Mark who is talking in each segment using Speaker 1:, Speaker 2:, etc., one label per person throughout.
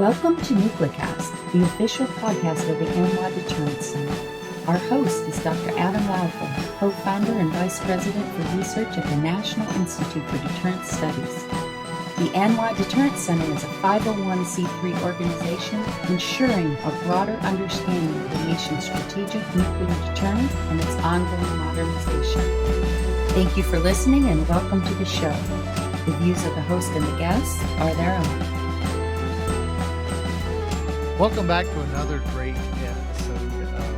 Speaker 1: Welcome to NucleCast, the official podcast of the NY Deterrence Center. Our host is Dr. Adam Lowther, co-founder and vice president for research at the National Institute for Deterrence Studies. The NY Deterrence Center is a 501c3 organization ensuring a broader understanding of the nation's strategic nuclear deterrence and its ongoing modernization. Thank you for listening and welcome to the show. The views of the host and the guests are their own.
Speaker 2: Welcome back to another great episode of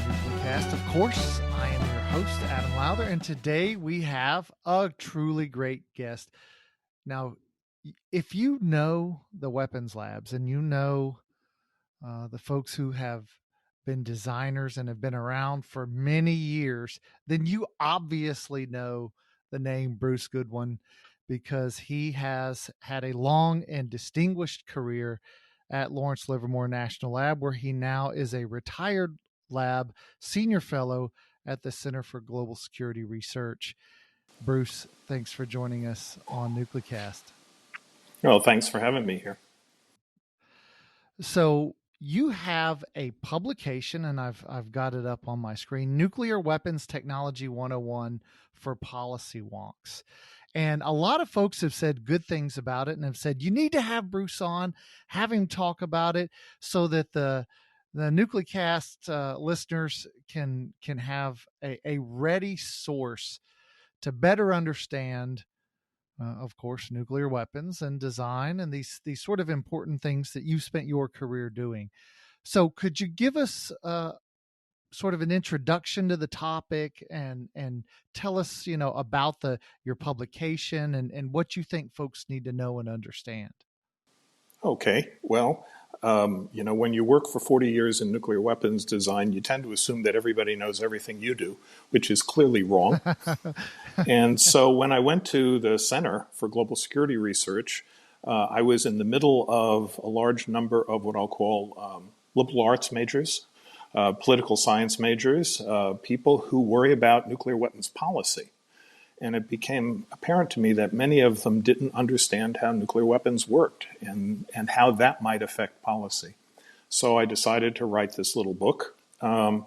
Speaker 2: NucleCast. Of course, I am your host, Adam Lowther, and today we have a truly great guest. Now, if you know the weapons labs and you know the folks who have been designers and have been around for many years, then you obviously know the name Bruce Goodwin because he has had a long and distinguished career at Lawrence Livermore National Lab, where he now is a retired lab senior fellow at the Center for Global Security Research. Bruce, thanks for joining us on NucleCast.
Speaker 3: Well, thanks for having me here.
Speaker 2: So you have a publication, and I've got it up on my screen, Nuclear Weapons Technology 101 for Policy Wonks. And a lot of folks have said good things about it and have said, you need to have Bruce on, have him talk about it so that the NucleCast listeners can have a ready source to better understand, of course, nuclear weapons and design and these sort of important things that you spent your career doing. So could you give us sort of an introduction to the topic and tell us, about your publication and what you think folks need to know and understand?
Speaker 3: Okay. Well, when you work for 40 years in nuclear weapons design, you tend to assume that everybody knows everything you do, which is clearly wrong. And so when I went to the Center for Global Security Research, I was in the middle of a large number of what I'll call liberal arts majors, political science majors, people who worry about nuclear weapons policy. And it became apparent to me that many of them didn't understand how nuclear weapons worked and how that might affect policy. So I decided to write this little book. And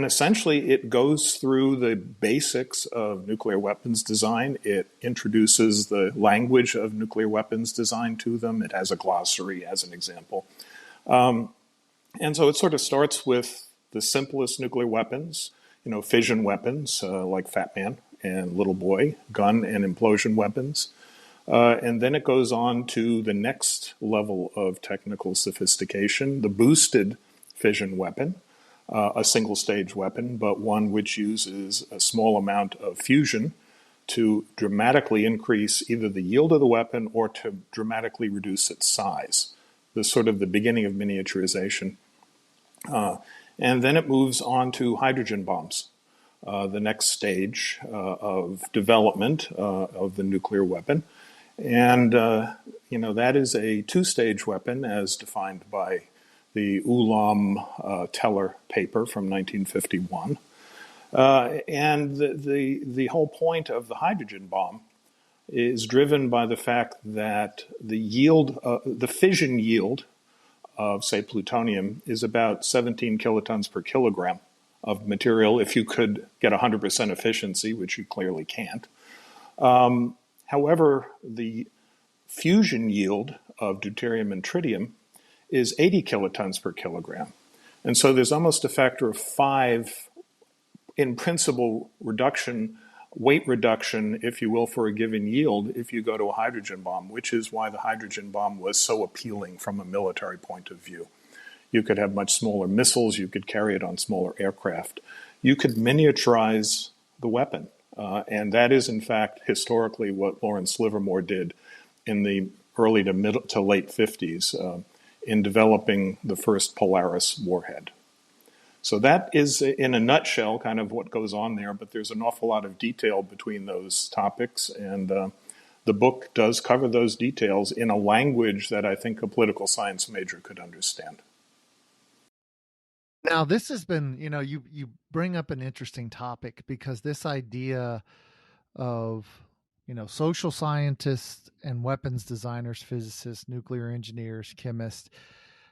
Speaker 3: essentially, it goes through the basics of nuclear weapons design. It introduces the language of nuclear weapons design to them. It has a glossary as an example. And so it sort of starts with the simplest nuclear weapons, fission weapons like Fat Man and Little Boy, gun and implosion weapons. And then it goes on to the next level of technical sophistication, the boosted fission weapon, a single stage weapon, but one which uses a small amount of fusion to dramatically increase either the yield of the weapon or to dramatically reduce its size. This sort of the beginning of miniaturization. And then it moves on to hydrogen bombs, the next stage of development of the nuclear weapon. And, that is a two-stage weapon as defined by the Ulam-Teller paper from 1951. And the whole point of the hydrogen bomb is driven by the fact that the yield, the fission yield of, say, plutonium is about 17 kilotons per kilogram of material if you could get 100% efficiency, which you clearly can't. However, the fusion yield of deuterium and tritium is 80 kilotons per kilogram. And so there's almost a factor of 5 in principle weight reduction, if you will, for a given yield if you go to a hydrogen bomb, which is why the hydrogen bomb was so appealing from a military point of view. You could have much smaller missiles. You could carry it on smaller aircraft. You could miniaturize the weapon. And that is, in fact, historically what Lawrence Livermore did in the early to late 50s in developing the first Polaris warhead. So that is, in a nutshell, kind of what goes on there, but there's an awful lot of detail between those topics, and the book does cover those details in a language that I think a political science major could understand.
Speaker 2: Now, this has been, you bring up an interesting topic because this idea of social scientists and weapons designers, physicists, nuclear engineers, chemists,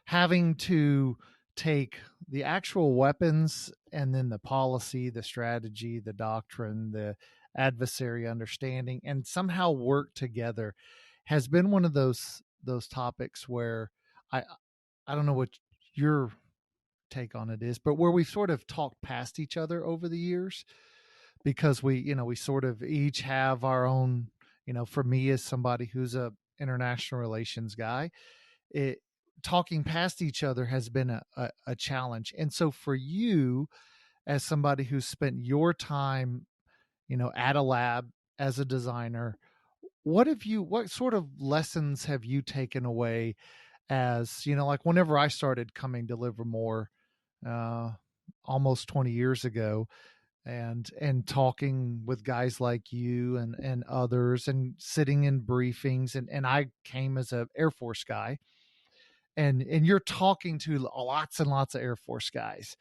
Speaker 2: having to take the actual weapons and then the policy, the strategy, the doctrine, the adversary understanding, and somehow work together has been one of those topics where I I don't know what your take on it is, but where we've sort of talked past each other over the years because we sort of each have our own, for me as somebody who's a international relations guy, it talking past each other has been a challenge. And so for you, as somebody who's spent your time, at a lab as a designer, what sort of lessons have you taken away as, like whenever I started coming to Livermore, uh, almost 20 years ago, and talking with guys like you and others and sitting in briefings, and I came as a Air Force guy, and you're talking to lots and lots of Air Force guys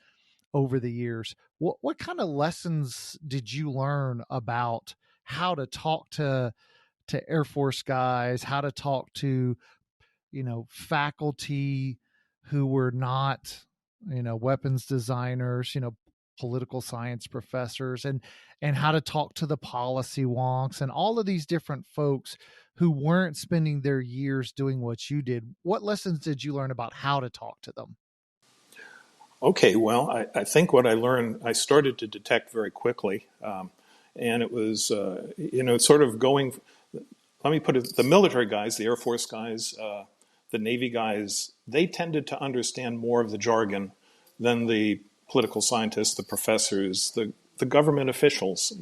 Speaker 2: over the years. What kind of lessons did you learn about how to talk to Air Force guys, how to talk to, faculty who were not, weapons designers, political science professors, and how to talk to the policy wonks and all of these different folks who weren't spending their years doing what you did? What lessons did you learn about how to talk to them?
Speaker 3: Okay, well, I think what I learned, I started to detect very quickly, and it was, sort of going. Let me put it: the military guys, the Air Force guys, the Navy guys, they tended to understand more of the jargon than the political scientists, the professors, the government officials,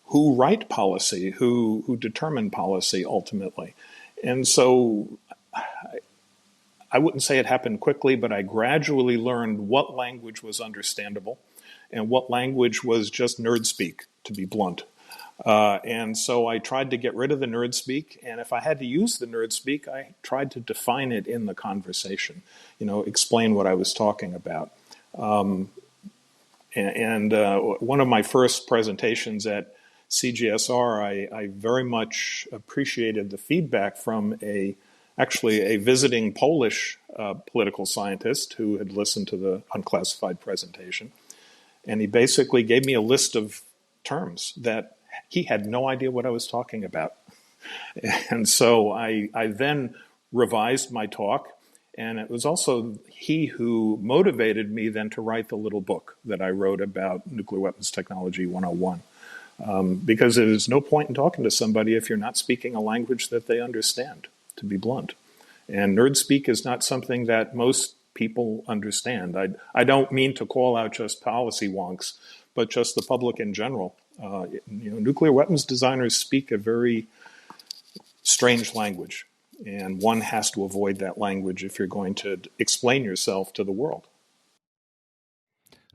Speaker 3: who write policy, who determine policy ultimately. And so I wouldn't say it happened quickly, but I gradually learned what language was understandable and what language was just nerd speak, to be blunt. And so I tried to get rid of the nerd speak, and if I had to use the nerd speak, I tried to define it in the conversation, explain what I was talking about. One of my first presentations at CGSR, I very much appreciated the feedback from actually a visiting Polish political scientist who had listened to the unclassified presentation. And he basically gave me a list of terms that he had no idea what I was talking about. And so I then revised my talk. And it was also he who motivated me then to write the little book that I wrote about Nuclear Weapons Technology 101. Because there's no point in talking to somebody if you're not speaking a language that they understand, to be blunt. And nerd speak is not something that most people understand. I don't mean to call out just policy wonks, but just the public in general. Nuclear weapons designers speak a very strange language, and one has to avoid that language if you're going to explain yourself to the world.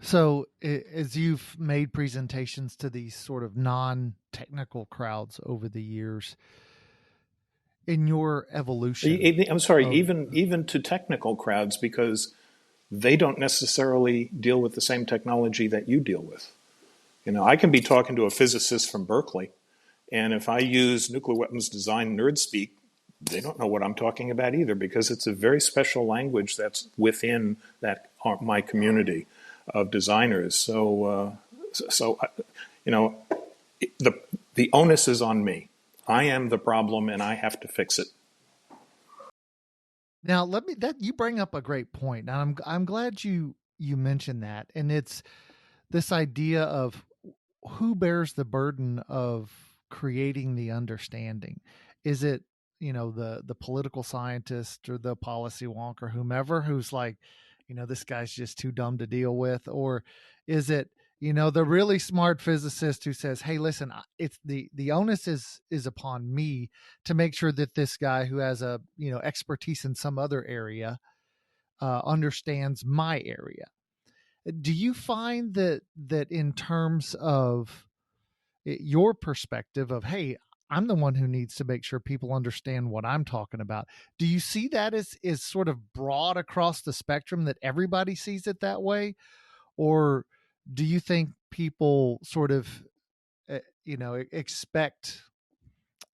Speaker 2: So, as you've made presentations to these sort of non-technical crowds over the years, in your evolution,
Speaker 3: I'm sorry, even to technical crowds, because they don't necessarily deal with the same technology that you deal with. I can be talking to a physicist from Berkeley, and if I use nuclear weapons design nerd speak, they don't know what I'm talking about either, because it's a very special language that's within my community of designers. So the onus is on me. I am the problem, and I have to fix it.
Speaker 2: Now, you bring up a great point. Now, I'm glad you mentioned that, and it's this idea of who bears the burden of creating the understanding. Is it the political scientist or the policy wonk or whomever who's like, this guy's just too dumb to deal with, or is it the really smart physicist who says, hey, listen, it's the onus is upon me to make sure that this guy who has a expertise in some other area understands my area. Do you find that in terms of your perspective of, hey, I'm the one who needs to make sure people understand what I'm talking about, do you see that as sort of broad across the spectrum, that everybody sees it that way? Or do you think people sort of, expect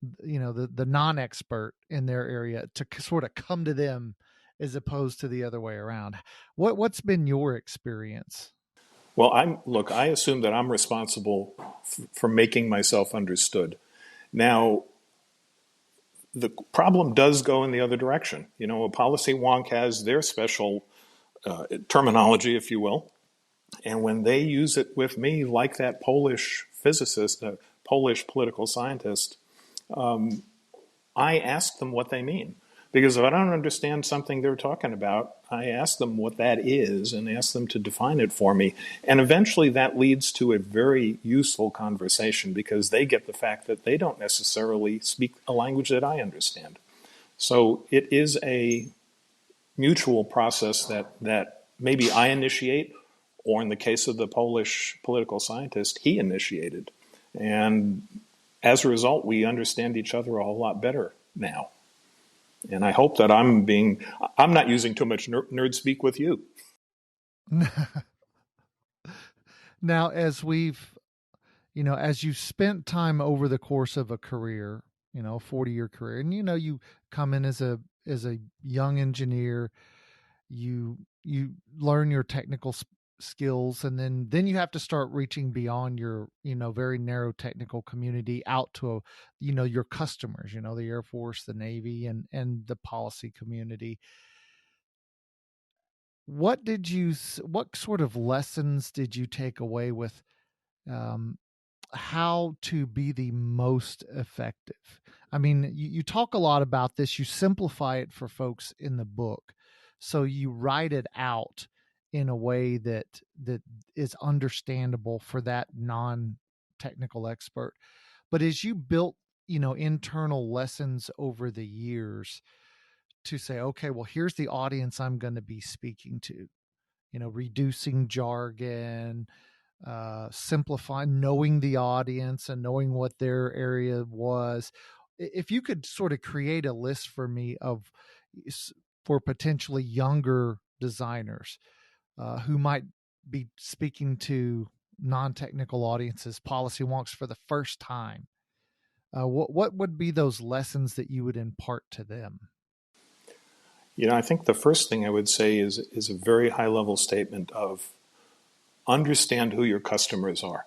Speaker 2: the non-expert in their area to sort of come to them as opposed to the other way around. What's been your experience?
Speaker 3: Well, I assume that I'm responsible for making myself understood. Now, the problem does go in the other direction. A policy wonk has their special terminology, if you will. And when they use it with me, like that Polish physicist, Polish political scientist, I ask them what they mean. Because if I don't understand something they're talking about, I ask them what that is and ask them to define it for me. And eventually that leads to a very useful conversation because they get the fact that they don't necessarily speak a language that I understand. So it is a mutual process that maybe I initiate, or in the case of the Polish political scientist, he initiated. And as a result, we understand each other a whole lot better now. And I hope that I'm not using too much nerd speak with you.
Speaker 2: Now, as you've spent time over the course of a career, a 40-year career, and you come in as a young engineer, you learn your technical skills, and then you have to start reaching beyond your very narrow technical community out to your customers, the Air Force, the Navy, and the policy community. What sort of lessons did you take away with how to be the most effective? I mean, you talk a lot about this. You simplify it for folks in the book. So you write it out in a way that is understandable for that non-technical expert. But as you built, internal lessons over the years to say, okay, well, here's the audience I'm going to be speaking to, reducing jargon, simplifying, knowing the audience and knowing what their area was. If you could sort of create a list for me for potentially younger designers who might be speaking to non-technical audiences, policy wonks, for the first time, what would be those lessons that you would impart to them?
Speaker 3: I think the first thing I would say is a very high level statement of understand who your customers are.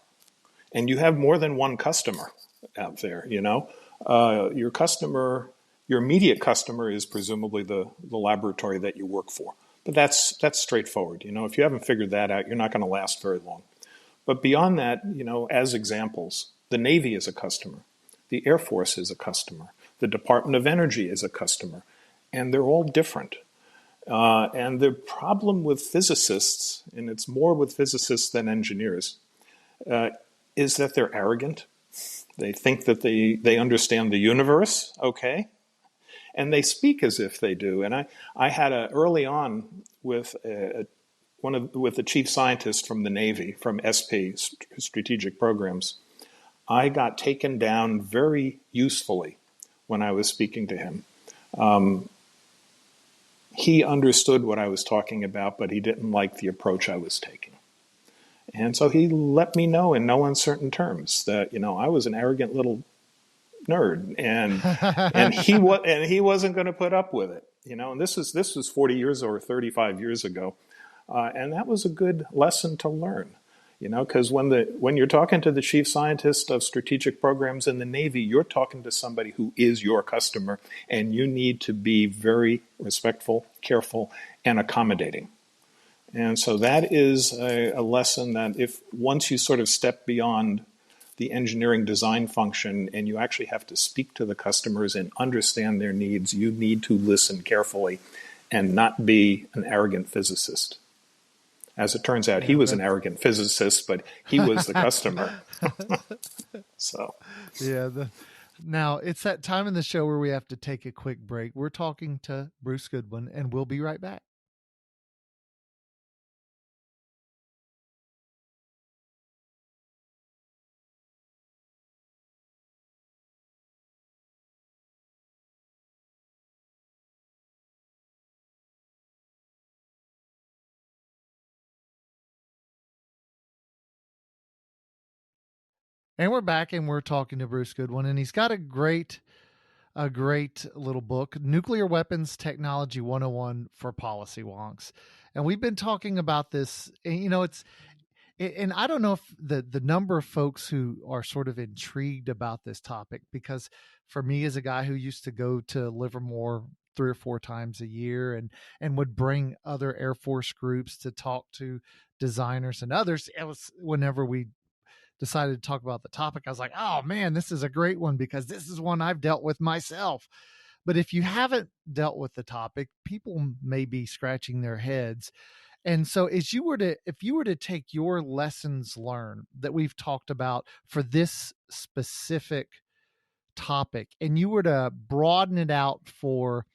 Speaker 3: And you have more than one customer out there, your customer, your immediate customer is presumably the laboratory that you work for. But that's straightforward. If you haven't figured that out, you're not going to last very long. But beyond that, as examples, the Navy is a customer. The Air Force is a customer. The Department of Energy is a customer. And they're all different. And the problem with physicists, and it's more with physicists than engineers, is that they're arrogant. They think that they understand the universe, okay? And they speak as if they do. And I had early on with with the chief scientist from the Navy, from SP, Strategic Programs, I got taken down very usefully when I was speaking to him. He understood what I was talking about, but he didn't like the approach I was taking. And so he let me know in no uncertain terms that, I was an arrogant little nerd, and he wasn't going to put up with it. And this was 40 years or 35 years ago, and that was a good lesson to learn. Because when you're talking to the chief scientist of strategic programs in the Navy, you're talking to somebody who is your customer, and you need to be very respectful, careful, and accommodating. And so that is a lesson that once you sort of step beyond the engineering design function and you actually have to speak to the customers and understand their needs, you need to listen carefully and not be an arrogant physicist. As it turns out, he was an arrogant physicist, but he was the customer. So,
Speaker 2: yeah. Now, it's that time in the show where we have to take a quick break. We're talking to Bruce Goodwin, and we'll be right back. And we're back and we're talking to Bruce Goodwin, and he's got a great little book, Nuclear Weapons Technology 101 for Policy Wonks. And we've been talking about this, and, and I don't know if the number of folks who are sort of intrigued about this topic, because for me as a guy who used to go to Livermore 3 or 4 times a year and would bring other Air Force groups to talk to designers and others, it was whenever we decided to talk about the topic, I was like, oh man, this is a great one because this is one I've dealt with myself. But if you haven't dealt with the topic, people may be scratching their heads. And so if you were to take your lessons learned that we've talked about for this specific topic, and you were to broaden it out for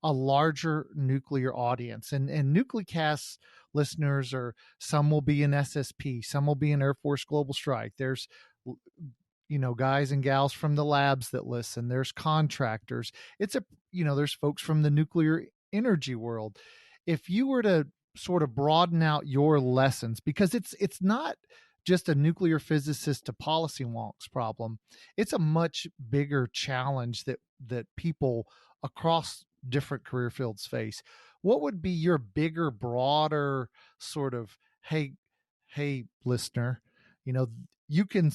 Speaker 2: a larger nuclear audience, and Nuclecast listeners are, some will be in SSP, some will be in Air Force Global Strike. There's guys and gals from the labs that listen. There's contractors. There's folks from the nuclear energy world. If you were to sort of broaden out your lessons, because it's not just a nuclear physicist to policy wonks problem. It's a much bigger challenge that people across different career fields face. What would be your bigger, broader sort of, hey, listener, you can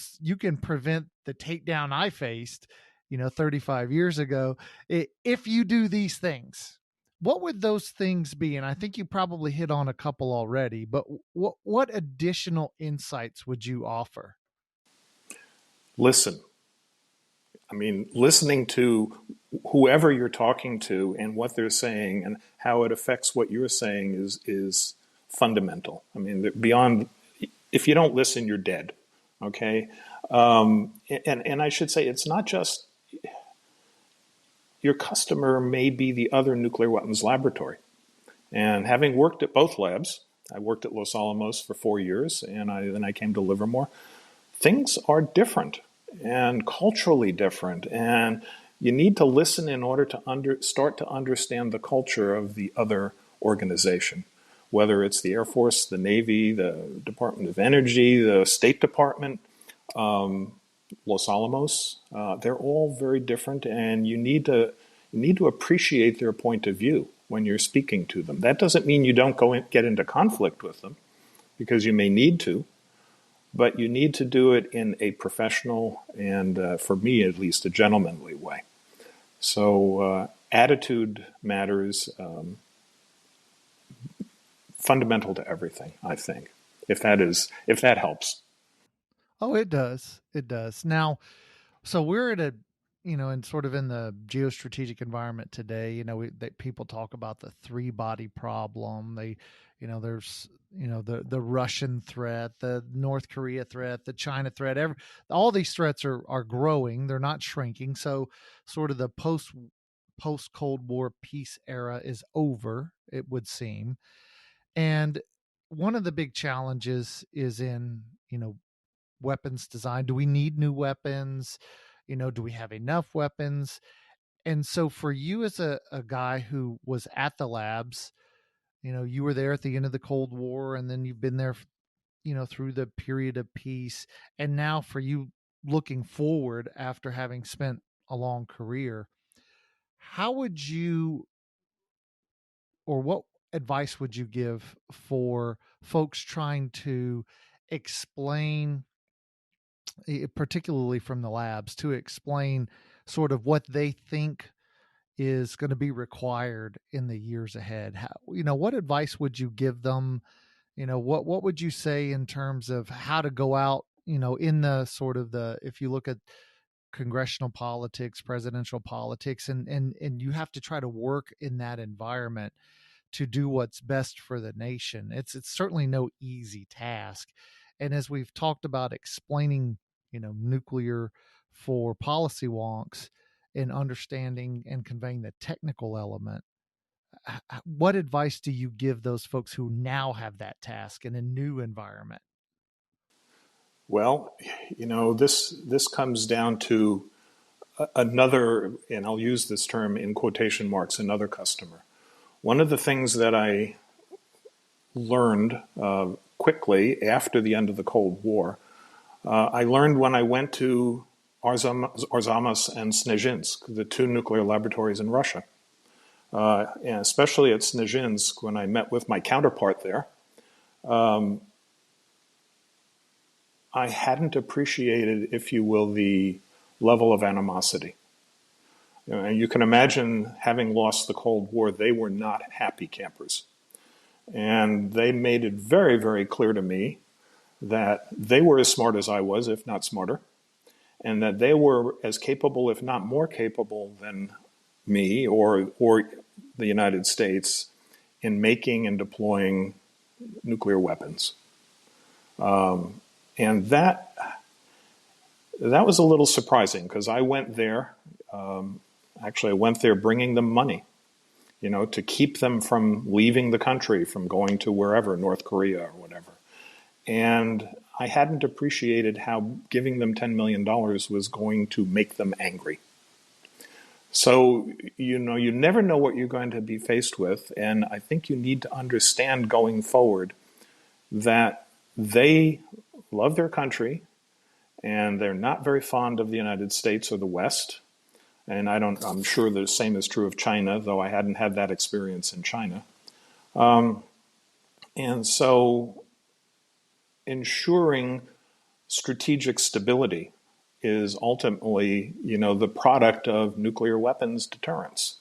Speaker 2: prevent the takedown I faced, 35 years ago, if you do these things? What would those things be? And I think you probably hit on a couple already, but what additional insights would you offer?
Speaker 3: Listen. I mean, listening to whoever you're talking to and what they're saying and how it affects what you're saying is fundamental. I mean, beyond, if you don't listen, you're dead. Okay? And I should say, it's not just, your customer may be the other nuclear weapons laboratory. And having worked at both labs, I worked at Los Alamos for 4 years, and then I came to Livermore. Things are different and culturally different, and you need to listen in order to start to understand the culture of the other organization, whether it's the Air Force, the Navy, the Department of Energy, the State Department, Los Alamos. They're all very different, and you need to appreciate their point of view when you're speaking to them. That doesn't mean you don't get into conflict with them, because you may need to, but you need to do it in a professional and, for me at least, a gentlemanly way. So attitude matters, fundamental to everything, I think, if that helps.
Speaker 2: Oh, it does. It does. Now, so we're at a, in sort of in the geostrategic environment today, people talk about the 3-body problem. There's, the Russian threat, the North Korea threat, the China threat, all these threats are growing. They're not shrinking. So sort of the post Cold War peace era is over, it would seem. And one of the big challenges is in, weapons design. Do we need new weapons? Do we have enough weapons? And so for you as a guy who was at the labs, you were there at the end of the Cold War, and then you've been there, through the period of peace. And now for you looking forward after having spent a long career, how would you, or what advice would you give for folks trying to explain, particularly from the labs, to explain sort of what they think is going to be required in the years ahead? What advice would you give them? What would you say in terms of how to go out, in the sort of if you look at congressional politics, presidential politics, and you have to try to work in that environment to do what's best for the nation. It's certainly no easy task. And as we've talked about explaining, nuclear for policy wonks and understanding and conveying the technical element, what advice do you give those folks who now have that task in a new environment?
Speaker 3: Well, this comes down to another, and I'll use this term in quotation marks, another customer. One of the things that I learned quickly after the end of the Cold War I learned when I went to Arzamas and Snezhinsk, the two nuclear laboratories in Russia. And especially at Snezhinsk, when I met with my counterpart there, I hadn't appreciated, if you will, the level of animosity. And you can imagine, having lost the Cold War, they were not happy campers. And they made it very, very clear to me that they were as smart as I was, if not smarter, and that they were as capable, if not more capable, than me or the United States in making and deploying nuclear weapons. And that was a little surprising, because I went there. Actually, I went there bringing them money, to keep them from leaving the country, from going to wherever, North Korea or whatever. And I hadn't appreciated how giving them $10 million was going to make them angry. So, you never know what you're going to be faced with. And I think you need to understand going forward that they love their country and they're not very fond of the United States or the West. And I'm sure the same is true of China, though I hadn't had that experience in China. And so ensuring strategic stability is ultimately, the product of nuclear weapons deterrence.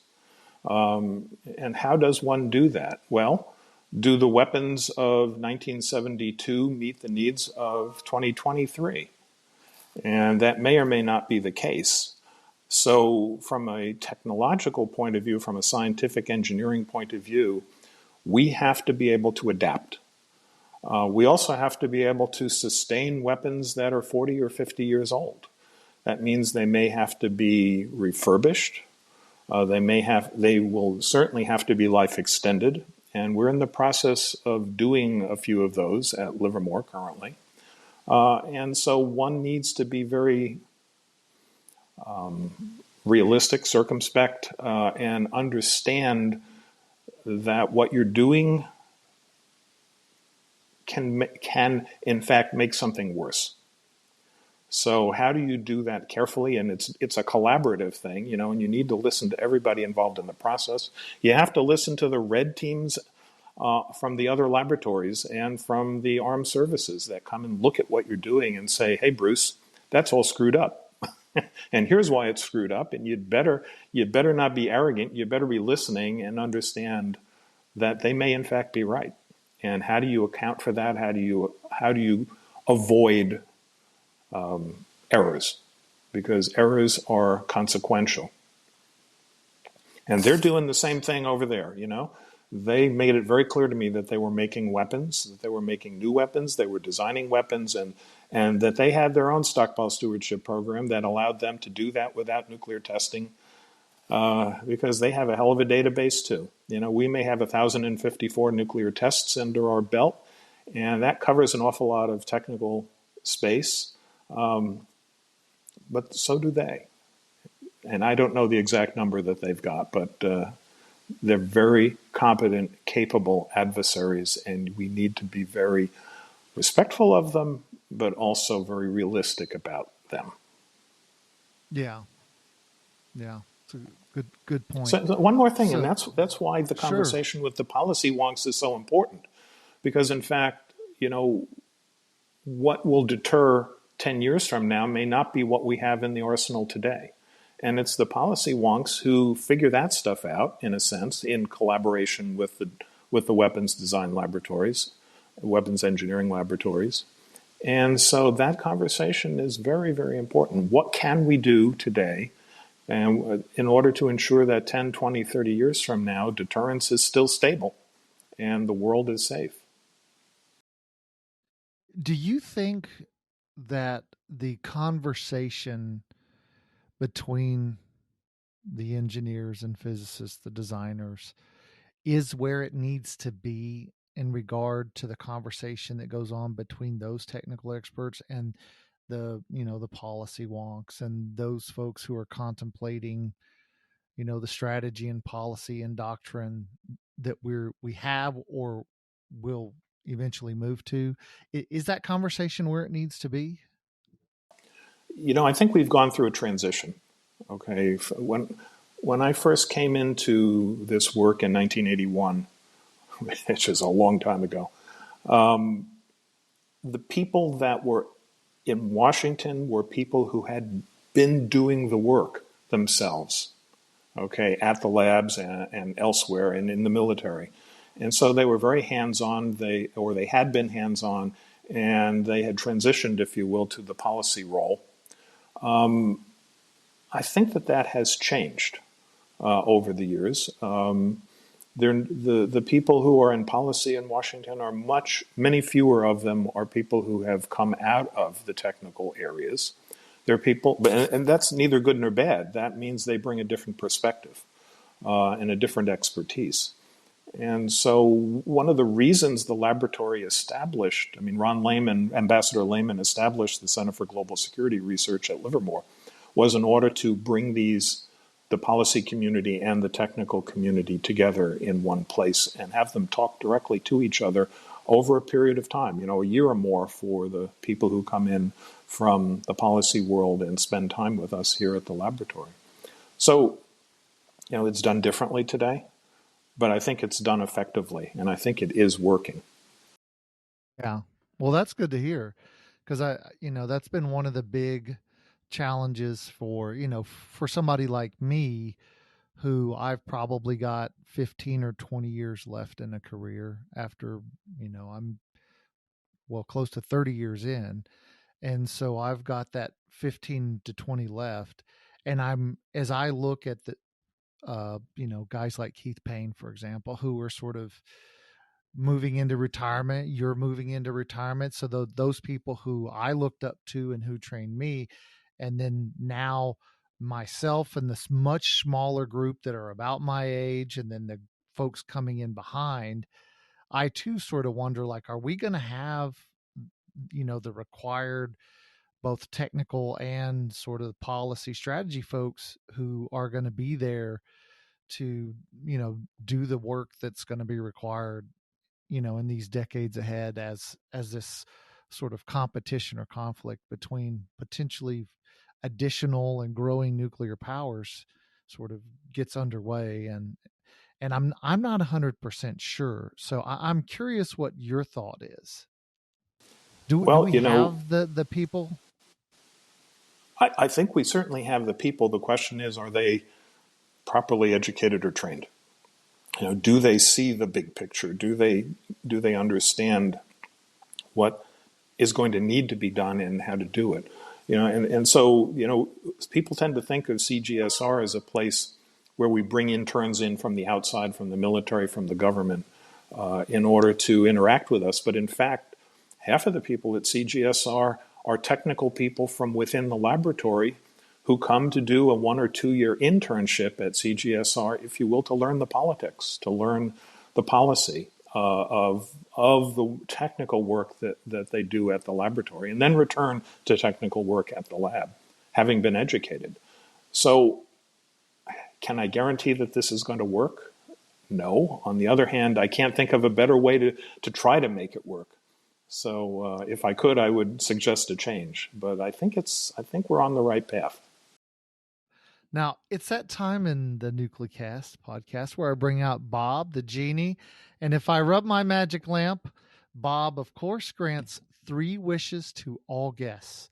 Speaker 3: And how does one do that? Well, do the weapons of 1972 meet the needs of 2023? And that may or may not be the case. So from a technological point of view, from a scientific engineering point of view, we have to be able to adapt. We also have to be able to sustain weapons that are 40 or 50 years old. That means they may have to be refurbished. They will certainly have to be life extended. And we're in the process of doing a few of those at Livermore currently. And so one needs to be very realistic, circumspect, and understand that what you're doing can in fact make something worse. So how do you do that carefully? And it's a collaborative thing, and you need to listen to everybody involved in the process. You have to listen to the red teams from the other laboratories and from the armed services that come and look at what you're doing and say, hey, Bruce, that's all screwed up. And here's why it's screwed up. And you'd better not be arrogant. You better be listening and understand that they may in fact be right. And how do you account for that? How do you avoid errors? Because errors are consequential. And they're doing the same thing over there, They made it very clear to me that they were making weapons, that they were making new weapons, they were designing weapons, and that they had their own stockpile stewardship program that allowed them to do that without nuclear testing, because they have a hell of a database too. We may have 1,054 nuclear tests under our belt, and that covers an awful lot of technical space, but so do they. And I don't know the exact number that they've got, but they're very competent, capable adversaries, and we need to be very respectful of them, but also very realistic about them.
Speaker 2: Yeah. It's a good point.
Speaker 3: So one more thing, and that's why the conversation with the policy wonks is so important, because in fact, what will deter 10 years from now may not be what we have in the arsenal today. And it's the policy wonks who figure that stuff out, in a sense, in collaboration with the weapons design laboratories, weapons engineering laboratories. And so that conversation is very, very important. What can we do today and in order to ensure that 10, 20, 30 years from now, deterrence is still stable and the world is safe?
Speaker 2: Do you think that the conversation between the engineers and physicists, the designers, is where it needs to be in regard to the conversation that goes on between those technical experts and the policy wonks and those folks who are contemplating the strategy and policy and doctrine that we have or will eventually move to? Is that conversation where it needs to be?
Speaker 3: I think we've gone through a transition. Okay, when I first came into this work in 1981, which is a long time ago, the people that were in Washington were people who had been doing the work themselves, okay, at the labs and elsewhere and in the military. And so they were very hands-on, they had been hands-on, and they had transitioned, if you will, to the policy role. I think that has changed over the years. The people who are in policy in Washington are many fewer of them are people who have come out of the technical areas. They're people, and that's neither good nor bad. That means they bring a different perspective and a different expertise. And so one of the reasons the laboratory established, Ambassador Lehman established the Center for Global Security Research at Livermore, was in order to bring the policy community and the technical community together in one place and have them talk directly to each other over a period of time, a year or more for the people who come in from the policy world and spend time with us here at the laboratory. So, it's done differently today, but I think it's done effectively, and I think it is working.
Speaker 2: Yeah. Well, that's good to hear, because that's been one of the big challenges for somebody like me, who I've probably got 15 or 20 years left in a career after, I'm close to 30 years in. And so I've got that 15 to 20 left. And as I look at the, guys like Keith Payne, for example, who are sort of moving into retirement, you're moving into retirement. So those people who I looked up to and who trained me, and then now myself and this much smaller group that are about my age, and then the folks coming in behind, I too sort of wonder, are we going to have, the required both technical and sort of policy strategy folks who are going to be there to, do the work that's going to be required, in these decades ahead as this sort of competition or conflict between potentially additional and growing nuclear powers sort of gets underway. And I'm not 100% sure. So I'm curious what your thought is. Do we have the people?
Speaker 3: I think we certainly have the people. The question is, are they properly educated or trained? Do they see the big picture? Do they understand what is going to need to be done and how to do it? And so people tend to think of CGSR as a place where we bring interns in from the outside, from the military, from the government, in order to interact with us. But in fact, half of the people at CGSR are technical people from within the laboratory who come to do a 1 or 2 year internship at CGSR, if you will, to learn the politics, to learn the policy of the technical work that they do at the laboratory, and then return to technical work at the lab, having been educated. So can I guarantee that this is going to work? No. On the other hand, I can't think of a better way to try to make it work. So if I could, I would suggest a change. But I think we're on the right path.
Speaker 2: Now, it's that time in the Nuclecast podcast where I bring out Bob, the genie. And if I rub my magic lamp, Bob, of course, grants 3 wishes to all guests.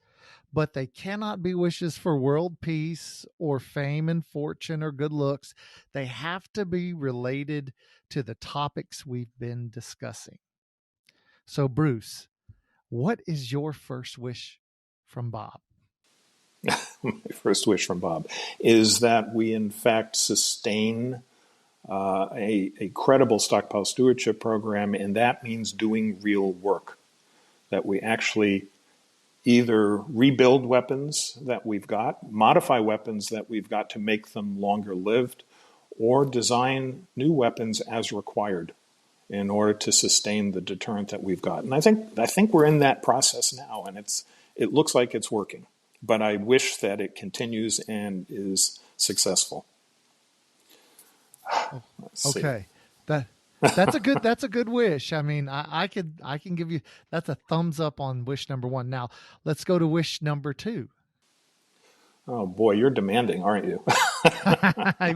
Speaker 2: But they cannot be wishes for world peace or fame and fortune or good looks. They have to be related to the topics we've been discussing. So, Bruce, what is your first wish from Bob?
Speaker 3: My first wish from Bob is that we, in fact, sustain a credible stockpile stewardship program, and that means doing real work, that we actually either rebuild weapons that we've got, modify weapons that we've got to make them longer lived, or design new weapons as required in order to sustain the deterrent that we've got. And I think we're in that process now, and it looks like it's working. But I wish that it continues and is successful.
Speaker 2: Okay, that's a good wish. I mean, I can give you, that's a thumbs up on wish number 1. Now let's go to wish number 2.
Speaker 3: Oh boy, you're demanding, aren't you?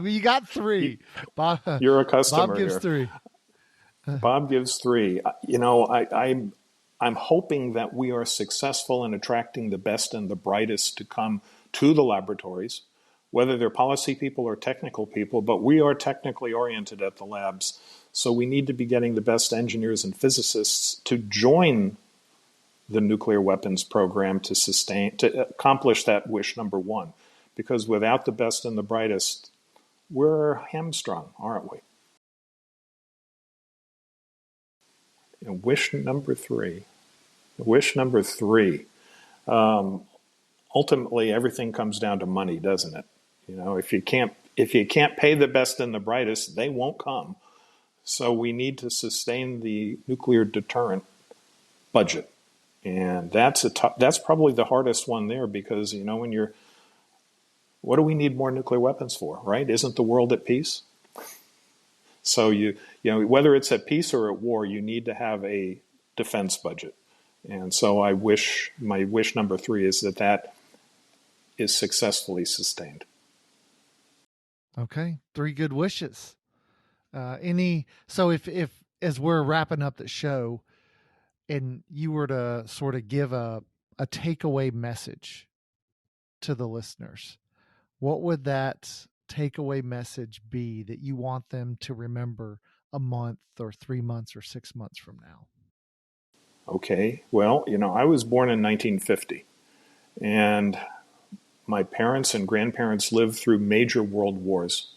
Speaker 2: You got three. Bob,
Speaker 3: You're a
Speaker 2: Bob
Speaker 3: customer
Speaker 2: gives
Speaker 3: here.
Speaker 2: three.
Speaker 3: Bob gives three. I'm hoping that we are successful in attracting the best and the brightest to come to the laboratories, whether they're policy people or technical people, but we are technically oriented at the labs. So we need to be getting the best engineers and physicists to join the nuclear weapons program to accomplish that wish number one. Because without the best and the brightest, we're hamstrung, aren't we? And wish number three. Wish number three. Ultimately, everything comes down to money, doesn't it? If you can't pay the best and the brightest, they won't come. So we need to sustain the nuclear deterrent budget, and that's probably the hardest one there, because what do we need more nuclear weapons for, right? Isn't the world at peace? So whether it's at peace or at war, you need to have a defense budget. And so my wish number three is that is successfully sustained.
Speaker 2: Okay, three good wishes. So if as we're wrapping up the show, and you were to sort of give a takeaway message to the listeners, what would that takeaway message be that you want them to remember a month or 3 months or 6 months from now?
Speaker 3: Okay, well, I was born in 1950, and my parents and grandparents lived through major world wars.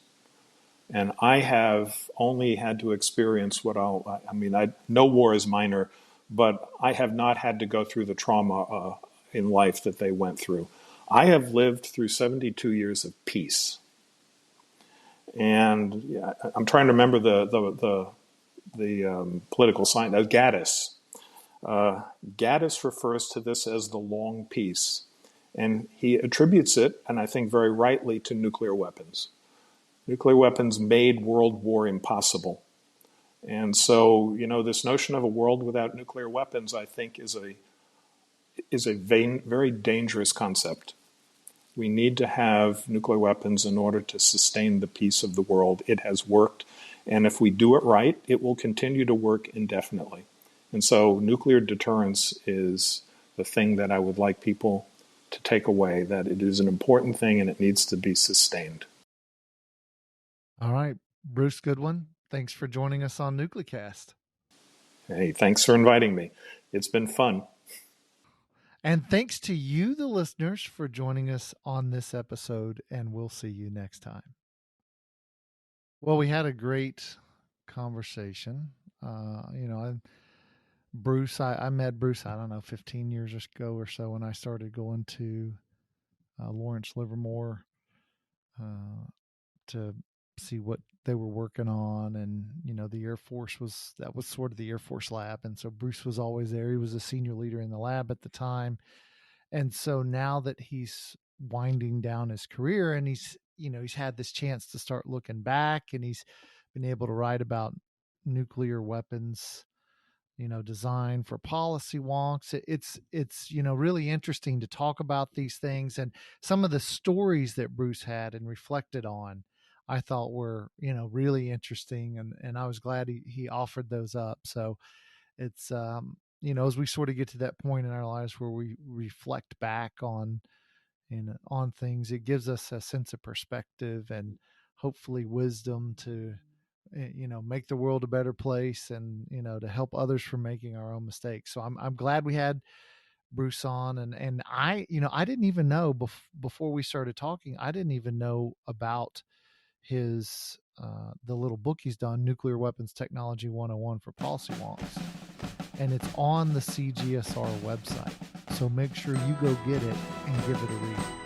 Speaker 3: And I have only had to experience no war is minor, but I have not had to go through the trauma in life that they went through. I have lived through 72 years of peace. And I'm trying to remember the political sign, Gaddis. Gaddis refers to this as the long peace. And he attributes it, and I think very rightly, to nuclear weapons. Nuclear weapons made World War impossible. And so, this notion of a world without nuclear weapons, I think, is a very dangerous concept. We need to have nuclear weapons in order to sustain the peace of the world. It has worked, and if we do it right, it will continue to work indefinitely. And so nuclear deterrence is the thing that I would like people to take away, that it is an important thing and it needs to be sustained.
Speaker 2: All right, Bruce Goodwin, thanks for joining us on NucleCast.
Speaker 3: Hey, thanks for inviting me. It's been fun.
Speaker 2: And thanks to you, the listeners, for joining us on this episode, and we'll see you next time. Well, we had a great conversation. Bruce, I met Bruce, 15 years ago or so, when I started going to Lawrence Livermore to see what they were working on. And, the Air Force was sort of the Air Force lab. And so Bruce was always there. He was a senior leader in the lab at the time. And so now that he's winding down his career, and he's had this chance to start looking back, and he's been able to write about nuclear weapons, design for Policy Wonks. It's really interesting to talk about these things, and some of the stories that Bruce had and reflected on, I thought were, really interesting. And I was glad he offered those up. So it's, as we sort of get to that point in our lives where we reflect back on things, it gives us a sense of perspective and hopefully wisdom to, make the world a better place, and, to help others from making our own mistakes. So I'm glad we had Bruce on, and I didn't even know before we started talking, I didn't even know about his, the little book he's done, Nuclear Weapons Technology 101 for Policy Wonks. And it's on the CGSR website. So make sure you go get it and give it a read.